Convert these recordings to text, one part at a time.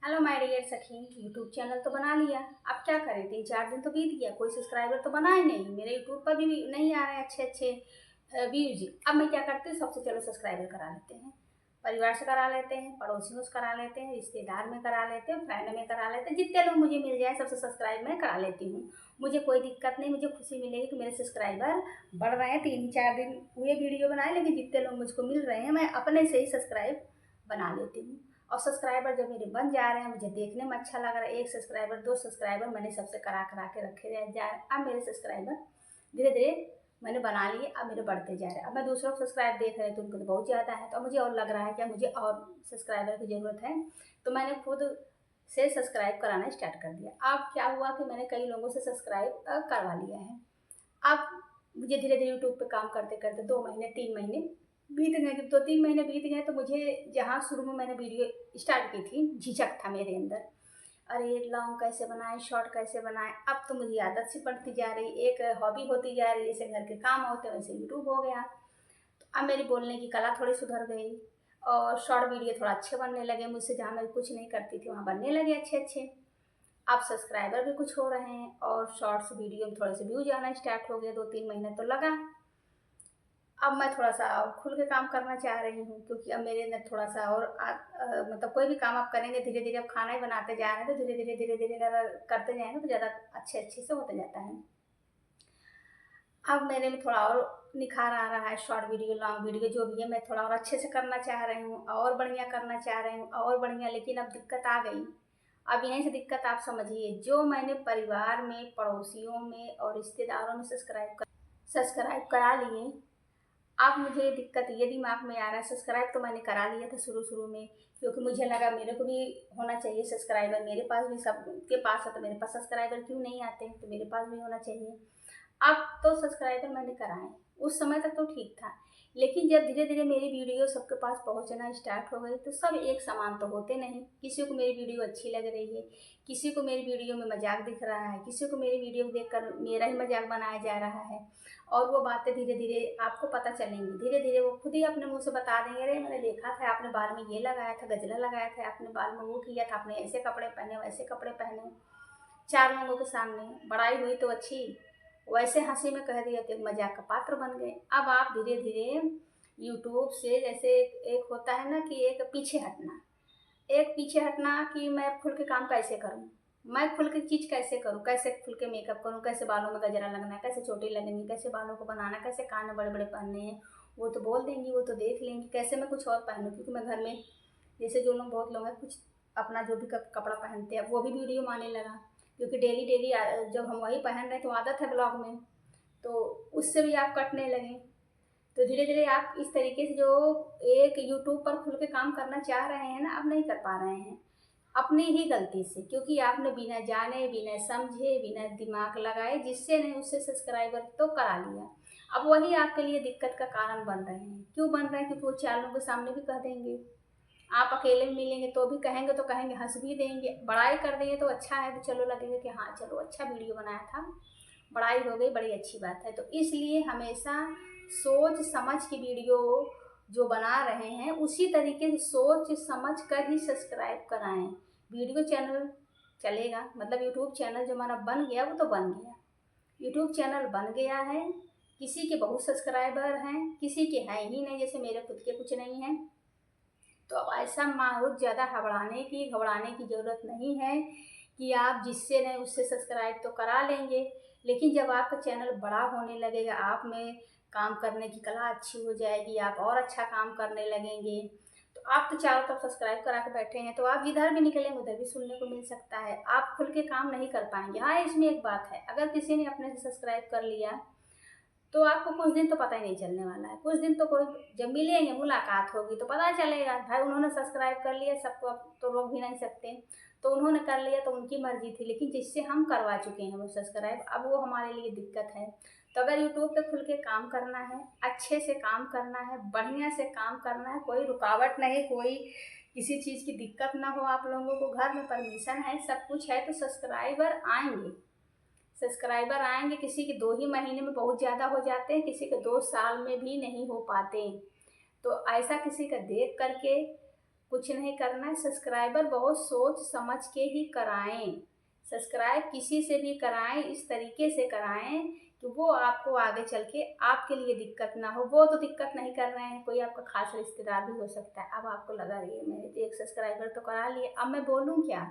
Hello my dear सखी। YouTube channel तो बना लिया, अब क्या करें? 3-4 दिन तो बीत गया, कोई सब्सक्राइबर तो बना ही नहीं। मेरे यूट्यूब पर भी नहीं आ रहे हैं अच्छे अच्छे व्यूज। अब मैं क्या करती हूँ, सबसे चलो सब्सक्राइबर करा लेते हैं। परिवार से करा लेते हैं, पड़ोसियों से करा लेते हैं, रिश्तेदार में करा लेते हैं, फ्रेंड में करा लेते हैं। जितने लोग मुझे मिल जाए सबसे सब्सक्राइब मैं करा लेती हूँ। मुझे कोई दिक्कत नहीं, मुझे खुशी मिलेगी कि मेरे सब्सक्राइबर बढ़ रहे हैं। 3-4 दिन हुए वीडियो बनाए, लेकिन जितने लोग मुझको मिल रहे हैं मैं अपने से ही सब्सक्राइब बना लेती हूँ। और सब्सक्राइबर जब मेरे बन जा रहे हैं, मुझे देखने में अच्छा लग रहा है। 1 सब्सक्राइबर 2 सब्सक्राइबर मैंने सबसे करा करा के रखे जा रहे हैं। अब मेरे सब्सक्राइबर धीरे धीरे मैंने बना लिए, अब मेरे बढ़ते जा रहे हैं। अब मैं दूसरों को सब्सक्राइब देख रहे तो उनको तो बहुत ज़्यादा है, तो मुझे और लग रहा है कि मुझे और सब्सक्राइबर की ज़रूरत है। तो मैंने खुद से सब्सक्राइब कराना स्टार्ट कर दिया। अब क्या हुआ कि मैंने कई लोगों से सब्सक्राइब करवा लिया है। अब मुझे धीरे धीरे यूट्यूब पे काम करते करते 2 महीने 3 महीने बीत गए। जब 2-3 महीने बीत गए तो मुझे, जहाँ शुरू में मैंने वीडियो स्टार्ट की थी, झिझक था मेरे अंदर। अरे लॉन्ग कैसे बनाए, शॉर्ट कैसे बनाए। अब तो मुझे आदत सी पड़ती जा रही, एक हॉबी होती जा रही। जैसे घर के काम होते वैसे यूट्यूब हो गया। तो अब मेरी बोलने की कला थोड़ी सुधर गई और शॉर्ट वीडियो थोड़ा अच्छे बनने लगे मुझसे। जहाँ मैं कुछ नहीं करती थी वहाँ बनने लगे अच्छे अच्छे। अब सब्सक्राइबर भी कुछ हो रहे हैं और शॉर्ट्स वीडियो में थोड़े से व्यूज आना स्टार्ट हो गया। 2-3 महीने तो लगा। अब मैं थोड़ा-सा और खुल के काम करना चाह रही हूँ, क्योंकि अब मेरे अंदर थोड़ा-सा और मतलब कोई भी काम आप करेंगे धीरे-धीरे। अब खाना ही बनाते जा रहे हैं तो धीरे-धीरे अगर करते जाएँगे तो ज़्यादा अच्छे-अच्छे से होता जाता है। अब मेरे में थोड़ा और निखार आ रहा है। शॉर्ट वीडियो, लॉन्ग वीडियो जो भी है मैं थोड़ा और अच्छे से करना चाह रही हूँ और बढ़िया करना चाह रही हूँ और बढ़िया। लेकिन अब दिक्कत आ गई। अब यहीं से दिक्कत आप समझिए, जो मैंने परिवार में, पड़ोसियों में और रिश्तेदारों में सब्सक्राइब करा लिए। अब मुझे दिक्कत ये दिमाग में आ रहा है, सब्सक्राइब तो मैंने करा लिया था शुरू-शुरू में, क्योंकि मुझे लगा मेरे को भी होना चाहिए सब्सक्राइबर। मेरे पास भी सबके पास है तो मेरे पास सब्सक्राइबर क्यों नहीं आते? तो मेरे पास भी होना चाहिए। अब तो सब्सक्राइबर मैंने कराए, उस समय तक तो ठीक था। लेकिन जब धीरे-धीरे मेरी वीडियो सबके पास पहुँचना स्टार्ट हो गई तो सब एक समान तो होते नहीं। किसी को मेरी वीडियो अच्छी लग रही है, किसी को मेरी वीडियो में मज़ाक दिख रहा है, किसी को मेरी वीडियो देखकर मेरा ही मज़ाक बनाया जा रहा है। और वो बातें धीरे-धीरे आपको पता चलेंगी। धीरे-धीरे वो खुद ही अपने मुँह से बता देंगे, अरे मैंने देखा था आपने बाल में ये लगाया था, गजला लगाया था, आपने बाल में वो किया था, आपने ऐसे कपड़े पहने, वैसे कपड़े पहने। 4 लोगों के सामने बड़ाई हुई तो अच्छी, वैसे हँसी में कह दिया तो मज़ाक का पात्र बन गए। अब आप धीरे-धीरे यूट्यूब से, जैसे एक होता है ना कि एक पीछे हटना कि मैं खुल के काम कैसे करूँ? मैं खुल के चीज़ कैसे करूँ? कैसे खुल के मेकअप करूँ? कैसे बालों में गजरा लगना है? कैसे चोटी लगनी है? कैसे बालों को बनाना है? कैसे कान में बड़े-बड़े पहनने हैं? वो तो बोल देंगी, वो तो देख लेंगी। कैसे मैं कुछ और पहनूँ? क्योंकि मैं घर में, जैसे जो लोग, बहुत लोग हैं, कुछ अपना जो भी कपड़ा पहनते हैं वो भी वीडियो में आने लगा। क्योंकि डेली जब हम वही पहन रहे हैं तो आदत है ब्लॉग में, तो उससे भी आप कटने लगे। तो धीरे-धीरे आप इस तरीके से जो एक यूट्यूब पर खुल के काम करना चाह रहे हैं ना, अब नहीं कर पा रहे हैं। अपनी ही गलती से, क्योंकि आपने बिना जाने, बिना समझे, बिना दिमाग लगाए, जिससे नहीं उससे सब्सक्राइबर तो करा लिया। अब वही आपके लिए दिक्कत का कारण बन रहे हैं। क्यों बन रहे हैं? क्योंकि वो 4 लोगों के सामने भी कह देंगे। आप अकेले में मिलेंगे तो भी कहेंगे, तो कहेंगे, हँस भी देंगे। बड़ाई कर देंगे तो अच्छा है, तो चलो लगेगा कि हाँ, चलो अच्छा वीडियो बनाया था, बड़ाई हो गई, बड़ी अच्छी बात है। तो इसलिए हमेशा सोच समझ के वीडियो जो बना रहे हैं उसी तरीके से सोच समझ कर ही सब्सक्राइब कराएं। वीडियो चैनल चलेगा, मतलब यूट्यूब चैनल जो हमारा बन गया वो तो बन गया। यूट्यूब चैनल बन गया है, किसी के बहुत सब्सक्राइबर हैं, किसी के हैं ही नहीं, जैसे मेरे खुद के कुछ नहीं हैं। तो अब ऐसा बहुत ज़्यादा घबराने की ज़रूरत नहीं है कि आप जिससे नहीं उससे सब्सक्राइब तो करा लेंगे। लेकिन जब आपका चैनल बड़ा होने लगेगा, आप में काम करने की कला अच्छी हो जाएगी, आप और अच्छा काम करने लगेंगे, तो आप तो चारों तरफ सब्सक्राइब करा के बैठे हैं, तो आप जिधर भी निकलेंगे उधर भी सुनने को मिल सकता है। आप खुल के काम नहीं कर पाएंगे। हाँ, इसमें एक बात है, अगर किसी ने अपने से सब्सक्राइब कर लिया तो आपको कुछ दिन तो पता ही नहीं चलने वाला है। कुछ दिन तो कोई, जब मिलेंगे, मुलाकात होगी तो पता चलेगा, भाई उन्होंने सब्सक्राइब कर लिया, सबको अब तो रोक भी नहीं सकते। तो उन्होंने कर लिया तो उनकी मर्ज़ी थी, लेकिन जिससे हम करवा चुके हैं वो सब्सक्राइब, अब वो हमारे लिए दिक्कत है। तो अगर यूट्यूब पे खुल के काम करना है, अच्छे से काम करना है, बढ़िया से काम करना है, कोई रुकावट नहीं, कोई किसी चीज़ की दिक्कत ना हो, आप लोगों को घर में परमिशन है, सब कुछ है, तो सब्सक्राइबर आएंगे। किसी के 2 ही महीने में बहुत ज़्यादा हो जाते हैं, किसी के 2 साल में भी नहीं हो पाते। तो ऐसा किसी का देख करके कुछ नहीं करना है। सब्सक्राइबर बहुत सोच समझ के ही कराएं। सब्सक्राइब किसी से भी कराएं, इस तरीके से कराएं कि वो आपको आगे चल के आपके लिए दिक्कत ना हो। वो तो दिक्कत नहीं कर रहे हैं, कोई आपका खास रिश्तेदार भी हो सकता है। अब आपको लगा रही है मैंने तो एक सब्सक्राइबर तो करा लिए, अब मैं बोलूँ क्या,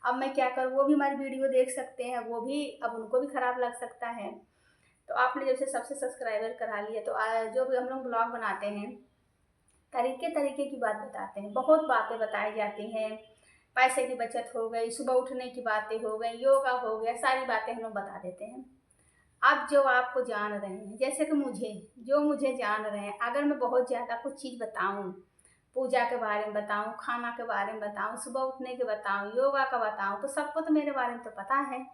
अब मैं क्या करूँ। वो भी हमारी वीडियो देख सकते हैं, वो भी अब उनको भी खराब लग सकता है। तो आपने जैसे सबसे सब्सक्राइबर करा लिया तो जो भी हम लोग ब्लॉग बनाते हैं, तरीके तरीके की बात बताते हैं, बहुत बातें बताई जाती हैं। पैसे की बचत हो गई, सुबह उठने की बातें हो गई, योगा हो गया, सारी बातें हम लोग बता देते हैं। अब जो आपको जान रहे हैं, जैसे कि मुझे जान रहे हैं, अगर मैं बहुत ज़्यादा कुछ चीज़ बताऊं, पूजा के बारे में बताऊं, खाना के बारे में बताऊं, सुबह उठने के बताऊं, योगा का बताऊं, तो सबको तो मेरे बारे में तो पता है,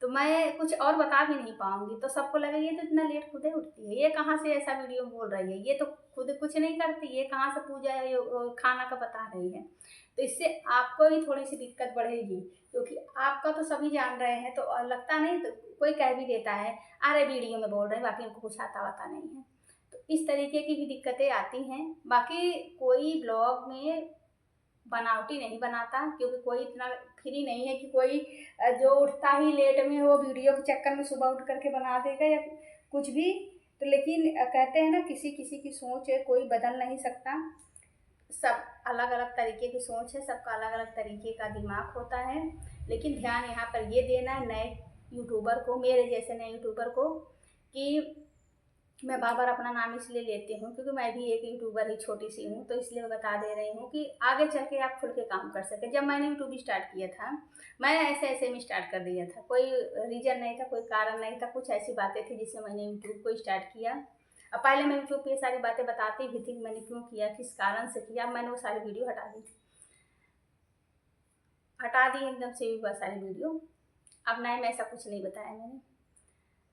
तो मैं कुछ और बता भी नहीं पाऊंगी। तो सबको लगे ये तो इतना लेट खुदे उठती है, ये कहाँ से ऐसा वीडियो बोल रही है, ये तो खुद कुछ नहीं करती, ये कहाँ से पूजा या खाना का बता रही है। तो इससे आपको ही थोड़ी सी दिक्कत बढ़ेगी, क्योंकि आपका तो सभी जान रहे हैं। तो लगता नहीं, तो कोई कह भी देता है अरे वीडियो में बोल रहे हैं, बाकी उनको कुछ आता वाता नहीं है। तो इस तरीके की भी दिक्कतें आती हैं। बाकी कोई ब्लॉग में बनावटी नहीं बनाता, क्योंकि कोई इतना फ्री नहीं है कि कोई जो उठता ही लेट में वो वीडियो के चक्कर में सुबह उठ करके बना देगा या कुछ भी। तो लेकिन कहते हैं ना, किसी किसी की सोच है, कोई बदल नहीं सकता। सब अलग अलग तरीके की सोच है, सबका अलग अलग तरीके का दिमाग होता है। लेकिन ध्यान यहाँ पर ये देना है नए यूट्यूबर को, मेरे जैसे नए यूट्यूबर को, कि मैं बार बार अपना नाम इसलिए लेती हूँ क्योंकि मैं भी एक यूट्यूबर ही छोटी सी हूँ। तो इसलिए मैं बता दे रही हूँ कि आगे चल के आप खुल के काम कर सके। जब मैंने यूट्यूब स्टार्ट किया था, मैं ऐसे ऐसे में स्टार्ट कर दिया था, कोई रीज़न नहीं था, कोई कारण नहीं था, कुछ ऐसी बातें थी जिससे मैंने यूट्यूब को स्टार्ट किया। अब पहले मैं यूट्यूब पे ये सारी बातें बताती भी थी, मैंने क्यों किया, किस कारण से किया। मैंने वो सारी वीडियो हटा दी एकदम से भी, बहुत सारी वीडियो। अब नहीं, मैं ऐसा कुछ नहीं बताया मैंने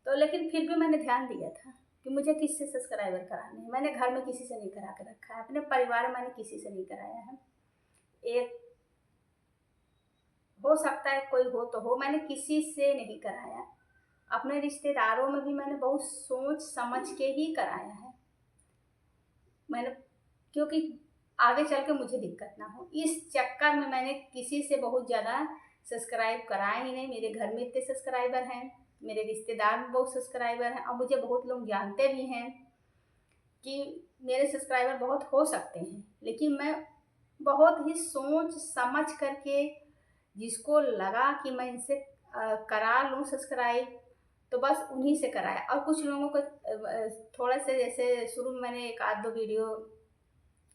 तो। लेकिन फिर भी मैंने ध्यान दिया था कि मुझे किससे सब्सक्राइबर कराने हैं। मैंने घर में किसी से नहीं करा के रखा है, अपने परिवार में मैंने किसी से नहीं कराया है। एक हो सकता है कोई हो तो हो, मैंने किसी से नहीं कराया। अपने रिश्तेदारों में भी मैंने बहुत सोच समझ के ही कराया है मैंने, क्योंकि आगे चल के मुझे दिक्कत ना हो। इस चक्कर में मैंने किसी से बहुत ज़्यादा सब्सक्राइब कराया ही नहीं। मेरे घर में इतने सब्सक्राइबर हैं, मेरे रिश्तेदार में बहुत सब्सक्राइबर हैं, और मुझे बहुत लोग जानते भी हैं कि मेरे सब्सक्राइबर बहुत हो सकते हैं। लेकिन मैं बहुत ही सोच समझ करके, जिसको लगा कि मैं इनसे करा लूँ सब्सक्राइब, तो बस उन्हीं से कराया। और कुछ लोगों को थोड़ा से, जैसे शुरू में मैंने एक आध दो वीडियो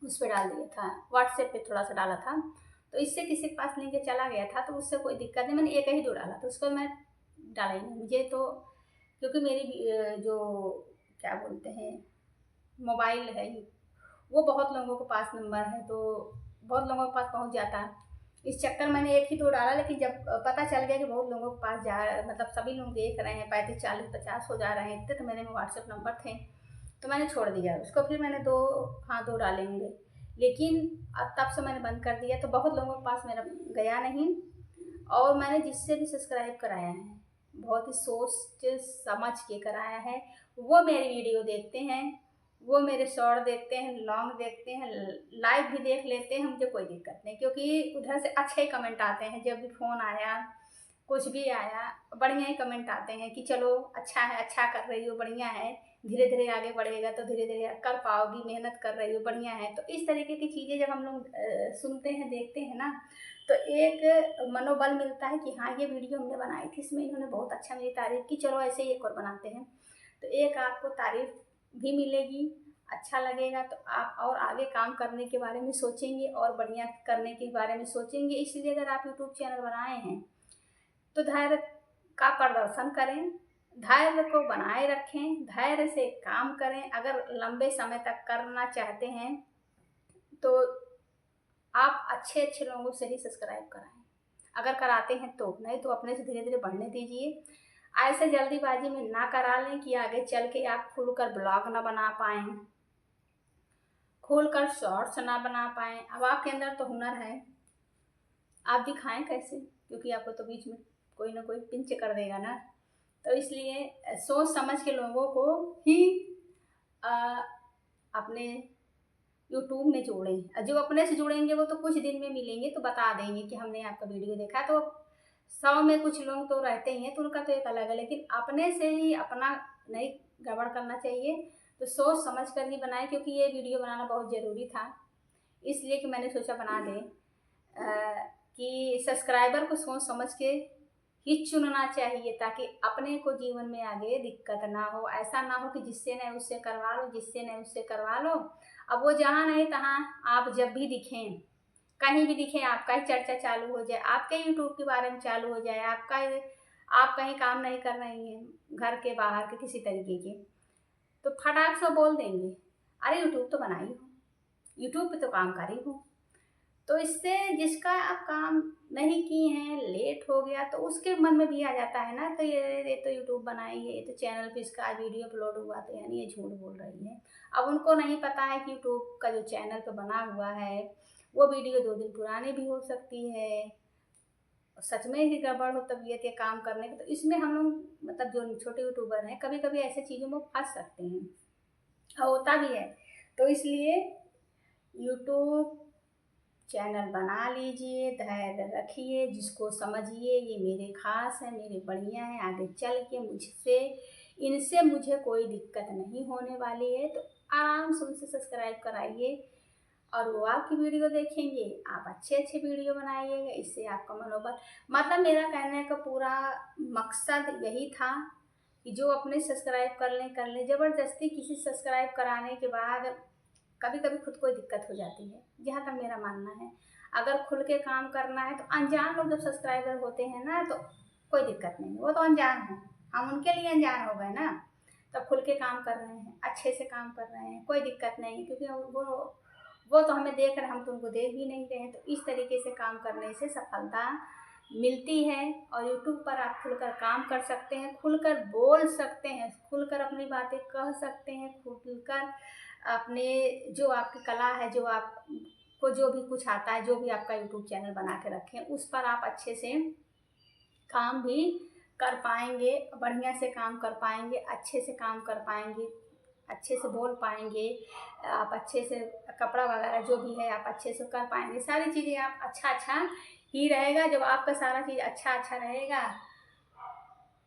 उस पर डाल दिया था, व्हाट्सएप पे थोड़ा सा डाला था, तो इससे किसी के पास लिंक चला गया था, तो उससे कोई दिक्कत नहीं। मैंने एक ही दो डाला था, उसको मैं डाला ही नहीं। मुझे तो क्योंकि मेरी जो क्या बोलते हैं मोबाइल है, वो बहुत लोगों के पास नंबर है, तो बहुत लोगों के पास पहुंच जाता है। इस चक्कर मैंने एक ही दो डाला। लेकिन जब पता चल गया कि बहुत लोगों के पास जा, मतलब सभी लोग देख रहे हैं, 35 40 50 हो जा रहे हैं इतने, तो मेरे में व्हाट्सएप नंबर थे, तो मैंने छोड़ दिया उसको। फिर मैंने दो डालेंगे, लेकिन अब तब से मैंने बंद कर दिया। तो बहुत लोगों के पास मेरा गया नहीं। और मैंने जिससे भी सब्सक्राइब कराया है, बहुत ही सोच समझ के कराया है। वो मेरी वीडियो देखते हैं, वो मेरे शॉर्ट देखते हैं, लॉन्ग देखते हैं, लाइव भी देख लेते हैं, मुझे कोई दिक्कत नहीं, क्योंकि उधर से अच्छे ही कमेंट आते हैं। जब भी फ़ोन आया, कुछ भी आया, बढ़िया ही कमेंट आते हैं कि चलो अच्छा है, अच्छा कर रही हो, बढ़िया है, धीरे धीरे आगे बढ़ेगा तो धीरे धीरे कर पाओगी, मेहनत कर रही हो, बढ़िया है। तो इस तरीके की चीज़ें जब हम लोग सुनते हैं, देखते हैं ना, तो एक मनोबल मिलता है कि हाँ, ये वीडियो हमने बनाई थी, इसमें इन्होंने बहुत अच्छा मेरी तारीफ़ की, चलो ऐसे ही एक और बनाते हैं। तो एक आपको तारीफ़ भी मिलेगी, अच्छा लगेगा, तो आप और आगे काम करने के बारे में सोचेंगे और बढ़िया करने के बारे में सोचेंगे। इसलिए अगर आप यूट्यूब चैनल बनाए हैं तो धैर्य का प्रदर्शन करें, धैर्य को बनाए रखें, धैर्य से काम करें। अगर लंबे समय तक करना चाहते हैं तो आप अच्छे अच्छे लोगों से ही सब्सक्राइब कराएं, अगर कराते हैं तो। नहीं तो अपने से धीरे धीरे बढ़ने दीजिए। ऐसे जल्दीबाजी में ना करा लें कि आगे चल के आप खुलकर ब्लॉग ना बना पाएँ, खोलकर शॉर्ट्स ना बना पाएँ। अब आपके अंदर तो हुनर है, आप दिखाएं कैसे, क्योंकि आपको तो बीच में कोई ना कोई पिंच कर देगा ना। तो इसलिए सोच समझ के लोगों को ही अपने यूट्यूब में जोड़ें। जो अपने से जुड़ेंगे वो तो कुछ दिन में मिलेंगे तो बता देंगे कि हमने आपका वीडियो देखा। तो 100 में कुछ लोग तो रहते ही हैं, तो उनका तो एक अलग है, लेकिन अपने से ही अपना नहीं गड़बड़ करना चाहिए। तो सोच समझ कर ही बनाएं, क्योंकि ये वीडियो बनाना बहुत ज़रूरी था, इसलिए कि मैंने सोचा बना दें। कि सब्सक्राइबर को सोच समझ के ही चुनना चाहिए, ताकि अपने को जीवन में आगे दिक्कत ना हो। ऐसा ना हो कि जिससे नहीं उससे करवा लो, जिससे नहीं उससे करवा लो। अब वो जहाँ नहीं तहाँ आप जब भी दिखें, कहीं भी दिखें, आपका ही चर्चा चालू हो जाए, आपके यूट्यूब के बारे में चालू हो जाए, आप कहीं काम नहीं कर रही हैं घर के बाहर के किसी तरीके के, तो फटाक से बोल देंगे, अरे यूट्यूब तो बनाई हो, यूट्यूब पे तो काम कर रही हूँ। तो इससे जिसका आप काम नहीं किए हैं, लेट हो गया, तो उसके मन में भी आ जाता है ना, तो ये तो यूट्यूब बनाई है, ये तो चैनल पे इसका वीडियो अपलोड हुआ, तो यानी ये झूठ बोल रही है। अब उनको नहीं पता है कि यूट्यूब का जो चैनल पे बना हुआ है वो वीडियो 2 दिन पुरानी भी हो सकती है, सच में ही गड़बड़ हो तबीयत या काम करने की। तो इसमें हम लोग मतलब जो छोटे यूट्यूबर हैं कभी कभी ऐसे चीज़ों में फंस सकते हैं, और होता भी है। तो इसलिए यूट्यूब चैनल बना लीजिए, धैर्य रखिए, जिसको समझिए ये मेरे खास हैं, मेरे बढ़िया हैं, आगे चल के इनसे मुझे कोई दिक्कत नहीं होने वाली है। तो आराम से उनसे सब्सक्राइब कराइए और वो आपकी वीडियो देखेंगे, आप अच्छे अच्छे वीडियो बनाइएगा, इससे आपका मनोबल, मतलब मेरा कहने का पूरा मकसद यही था कि जो अपने सब्सक्राइब कर लें। ज़बरदस्ती किसी सब्सक्राइब कराने के बाद कभी कभी खुद को दिक्कत हो जाती है, जहाँ तक मेरा मानना है। अगर खुल के काम करना है तो अनजान लोग जब सब्सक्राइबर होते हैं ना, तो कोई दिक्कत नहीं, वो तो अनजान है, हम उनके लिए अनजान हो गए ना। तब खुल के काम कर रहे हैं, अच्छे से काम कर रहे हैं, कोई दिक्कत नहीं, क्योंकि वो तो हमें देख रहे हैं, हम तो उनको देख भी नहीं रहे हैं। तो इस तरीके से काम करने से सफलता मिलती है। और यूट्यूब पर आप खुलकर काम कर सकते हैं, खुलकर बोल सकते हैं, खुलकर अपनी बातें कह सकते हैं, खुलकर अपने जो आपकी कला है, जो आपको जो भी कुछ आता है, जो भी आपका यूट्यूब चैनल बना के रखें, उस पर आप अच्छे से काम भी कर पाएंगे, बढ़िया से काम कर पाएंगे, अच्छे से काम कर पाएंगे, अच्छे से बोल पाएंगे, आप अच्छे से कपड़ा वगैरह जो भी है आप अच्छे से कर पाएंगे। सारी चीज़ें आप अच्छा ही रहेगा। जब आपका सारा चीज़ अच्छा रहेगा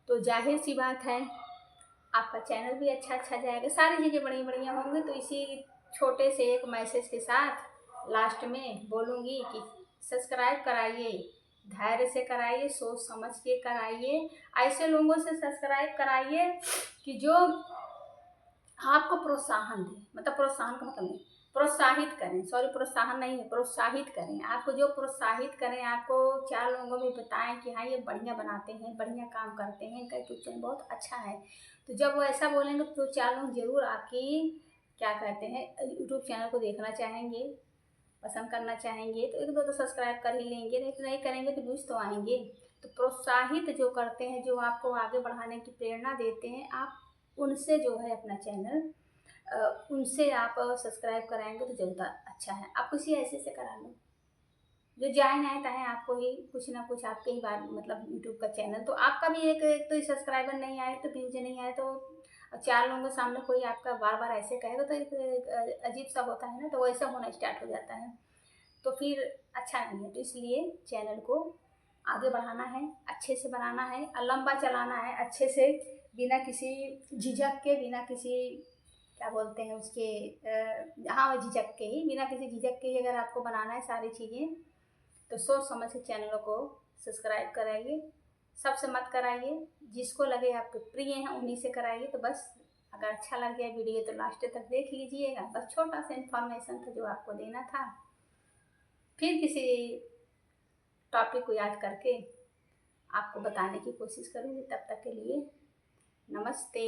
तो जाहिर सी बात है आपका चैनल भी अच्छा जाएगा, सारी चीज़ें बढ़िया होंगी। तो इसी छोटे से एक मैसेज के साथ लास्ट में बोलूँगी कि सब्सक्राइब कराइए, धैर्य से कराइए, सोच समझ के कराइए, ऐसे लोगों से सब्सक्राइब कराइए कि जो आपको प्रोत्साहन दें, मतलब प्रोत्साहन का मतलब नहीं, प्रोत्साहित करें, सॉरी प्रोत्साहन नहीं है, प्रोत्साहित करें, आपको जो प्रोत्साहित करें, आपको 4 लोगों में बताएं कि हाँ ये बढ़िया बनाते हैं, बढ़िया काम करते हैं, इनका यूट्यूब चैनल बहुत अच्छा है। तो जब वो ऐसा बोलेंगे तो 4 लोग जरूर आपकी क्या कहते हैं यूट्यूब चैनल को देखना चाहेंगे, पसंद करना चाहेंगे। तो 1-2 तो सब्सक्राइब कर ही लेंगे, नहीं तो नहीं करेंगे तो व्यूज़ तो आएंगे। तो प्रोत्साहित जो करते हैं, जो आपको आगे बढ़ाने की प्रेरणा देते हैं, आप उनसे जो है अपना चैनल उनसे आप सब्सक्राइब कराएंगे तो ज़्यादा अच्छा है। आप किसी ऐसे से करा लो जो जाए ना ताए आपको ही कुछ ना कुछ आपके ही बारे मतलब यूट्यूब का चैनल, तो आपका भी एक तो सब्सक्राइबर नहीं आए तो व्यूज नहीं आए, तो 4 लोगों के सामने कोई आपका बार बार ऐसे कहेगा तो एक अजीब सा होता है ना, तो वैसा होना स्टार्ट हो जाता है, तो फिर अच्छा नहीं है। तो इसलिए चैनल को आगे बढ़ाना है, अच्छे से बनाना है और लंबा चलाना है, अच्छे से, बिना किसी झिझक के, बिना किसी क्या बोलते हैं उसके हाँ झिझक के ही, बिना किसी झिझक के ही अगर आपको बनाना है सारी चीज़ें, तो सोच समझ के चैनलों को सब्सक्राइब कराइए, सबसे मत कराइए, जिसको लगे आपके प्रिय हैं उन्हीं से कराइए। तो बस अगर अच्छा लग गया वीडियो तो लास्ट तक देख लीजिएगा, बस छोटा सा इन्फॉर्मेशन था जो आपको देना था। फिर किसी टॉपिक को याद करके आपको बताने की कोशिश करूँगी, तब तक के लिए नमस्ते।